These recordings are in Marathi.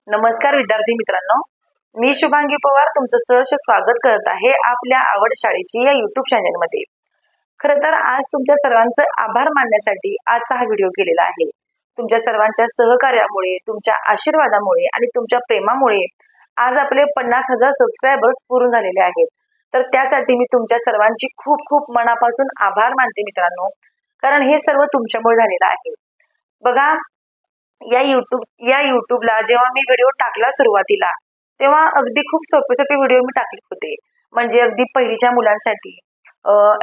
नमस्कार विद्यार्थी मित्रांनो, मी शुभांगी पवार तुमचं सहर्ष स्वागत करत आहे आपल्या आवड शाळेची या YouTube चॅनलमध्ये। खरं तर आज तुमच्या सर्वांचे आभार मानण्यासाठी आजचा हा व्हिडिओ केलेला आहे। तुमच्या सर्वांच्या सहकार्यामुळे, तुमच्या आशीर्वादामुळे आणि तुमच्या प्रेमामुळे आज आपले 50,000 सबस्क्रायबर्स पूर्ण झालेले आहेत। तर त्यासाठी मी तुमच्या सर्वांची खूप खूप मनापासून आभार मानते मित्रांनो, कारण हे सर्व तुमच्यामुळे झालेलं आहे। बघा, या युट्यूबला जेव्हा मी व्हिडिओ टाकला सुरुवातीला, तेव्हा अगदी खूप सोपे व्हिडिओ मी टाकले होते। म्हणजे अगदी पहिलीच्या मुलांसाठी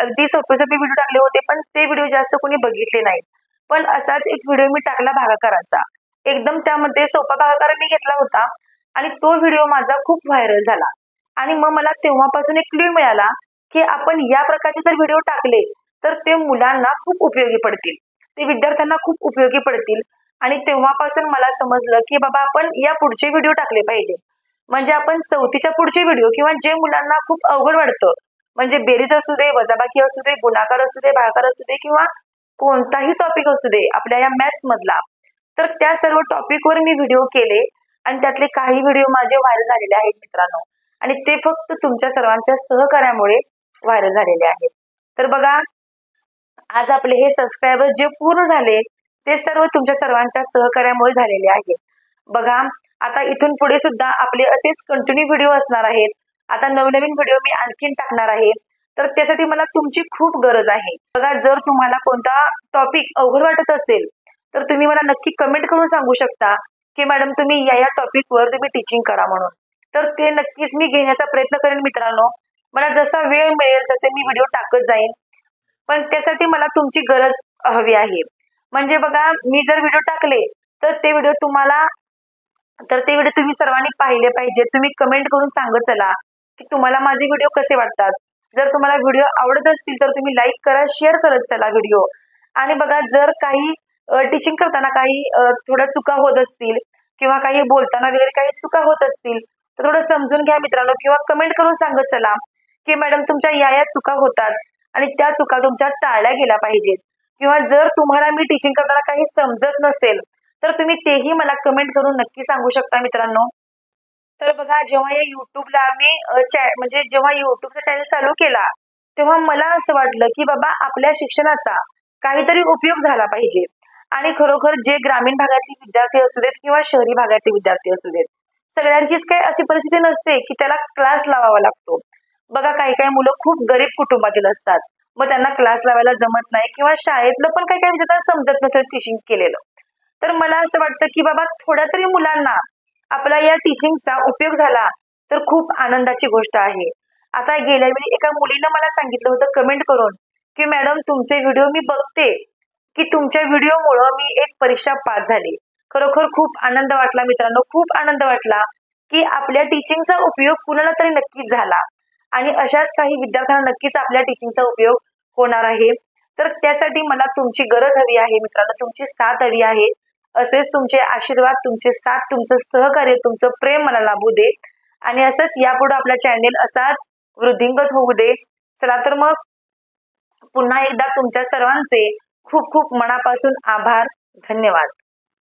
अगदी सोपे व्हिडिओ टाकले होते, पण ते व्हिडिओ जास्त कोणी बघितले नाहीत। पण असाच एक व्हिडिओ मी टाकला भागाकाराचा, एकदम त्यामध्ये सोपा भागाकार मी घेतला होता आणि तो व्हिडिओ माझा खूप व्हायरल झाला। आणि मग मला तेव्हापासून एक क्लू मिळाला की आपण या प्रकारचे जर व्हिडिओ टाकले तर ते मुलांना खूप उपयोगी पडतील, ते विद्यार्थ्यांना खूप उपयोगी पडतील। आणि तेव्हापासून मला समजलं की बाबा आपण या पुढचे व्हिडिओ टाकले पाहिजे। म्हणजे आपण चौथीच्या पुढचे व्हिडिओ किंवा जे मुलांना खूप अवघड वाटतं, म्हणजे बेरीज असू दे, वजाबाकी असू दे, गुणाकार असू दे, भागाकार असू दे किंवा कोणताही टॉपिक असू दे आपल्या या मॅथ्स मधला, तर त्या सर्व टॉपिकवर मी व्हिडिओ केले आणि त्यातले काही व्हिडिओ माझे व्हायरल झालेले आहेत मित्रांनो। आणि ते फक्त तुमच्या सर्वांच्या सहकार्यामुळे व्हायरल झालेले आहेत। तर बघा, आज आपले हे सबस्क्रायबर जे पूर्ण झाले ते सर्व तुमच्या सर्वांच्या सहकार्यामुळे झालेले आहेत। बघा, आता इथून पुढे सुद्धा आपले असेच कंटिन्यू व्हिडिओ असणार आहेत। आता नवनवीन व्हिडिओ मी आणखीन टाकणार आहे, तर त्यासाठी मला तुमची खूप गरज आहे। बघा, जर तुम्हाला कोणता टॉपिक अवघड वाटत असेल तर तुम्ही मला नक्की कमेंट करून सांगू शकता की मॅडम तुम्ही या टॉपिकवर तुम्ही टीचिंग करा म्हणून। तर ते नक्कीच मी घेण्याचा प्रयत्न करेन मित्रांनो। मला जसा वेळ मिळेल तसे मी व्हिडिओ टाकत जाईन, पण त्यासाठी मला तुमची गरज हवी आहे। म्हणजे बघा, मी जर व्हिडिओ टाकले तर ते व्हिडिओ तुम्ही सर्वांनी पाहिले पाहिजे। तुम्ही कमेंट करून सांगत चला की तुम्हाला माझे व्हिडिओ कसे वाटतात। जर तुम्हाला व्हिडिओ आवडत असतील तर तुम्ही लाईक करा, शेअर करत चला व्हिडिओ। आणि बघा, जर काही टीचिंग करताना काही थोड्या चुका होत असतील किंवा काही बोलताना वगैरे काही चुका होत असतील तर थोडं समजून घ्या मित्रांनो, किंवा कमेंट करून सांगत चला की मॅडम तुमच्या या चुका होतात आणि त्या चुका तुमच्या टाळल्या गेल्या पाहिजेत। किंवा जर तुम्हाला मी टीचिंग करताना काही समजत नसेल तर तुम्ही तेही मला कमेंट करून नक्की सांगू शकता मित्रांनो। तर बघा, जेव्हा या युट्यूबला मी जेव्हा युट्यूबचा चॅनल चालू केला तेव्हा मला असं वाटलं की बाबा आपल्या शिक्षणाचा काहीतरी उपयोग झाला पाहिजे। आणि खरोखर जे ग्रामीण भागातील विद्यार्थी असू देत किंवा शहरी भागातील विद्यार्थी असू देत, सगळ्यांचीच काही अशी परिस्थिती नसते की त्याला क्लास लावावा लागतो। बघा, काही मुलं खूप गरीब कुटुंबातील असतात, मग त्यांना क्लास लावायला जमत नाही किंवा शाळेतलं पण काही विद्यार्थ्यांना समजत नसेल टीचिंग केलेलं। तर मला असं वाटतं की बाबा थोड्या तरी मुलांना आपला या टीचिंगचा उपयोग झाला तर खूप आनंदाची गोष्ट आहे। आता गेल्या वेळी एका मुलीनं मला सांगितलं होतं कमेंट करून की मॅडम तुमचे व्हिडिओ मी बघते, की तुमच्या व्हिडिओमुळे मी एक परीक्षा पास झाली। खरोखर खूप आनंद वाटला मित्रांनो, खूप आनंद वाटला की आपल्या टीचिंगचा उपयोग कुणाला तरी नक्कीच झाला। आणि अशाच काही विद्यार्थ्यांना नक्कीच आपल्या टीचिंगचा उपयोग होणार आहे। तर त्यासाठी मला तुमची गरज हवी आहे मित्रांनो, तुमची साथ हवी आहे। असेच तुमचे आशीर्वाद, तुमचे साथ, तुमचं सहकार्य, तुमचं प्रेम मला लाभू दे आणि असंच यापुढे आपला चॅनेल असाच वृद्धिंगत होऊ दे। चला तर मग पुन्हा एकदा तुमच्या सर्वांचे खूप खूप मनापासून आभार, धन्यवाद।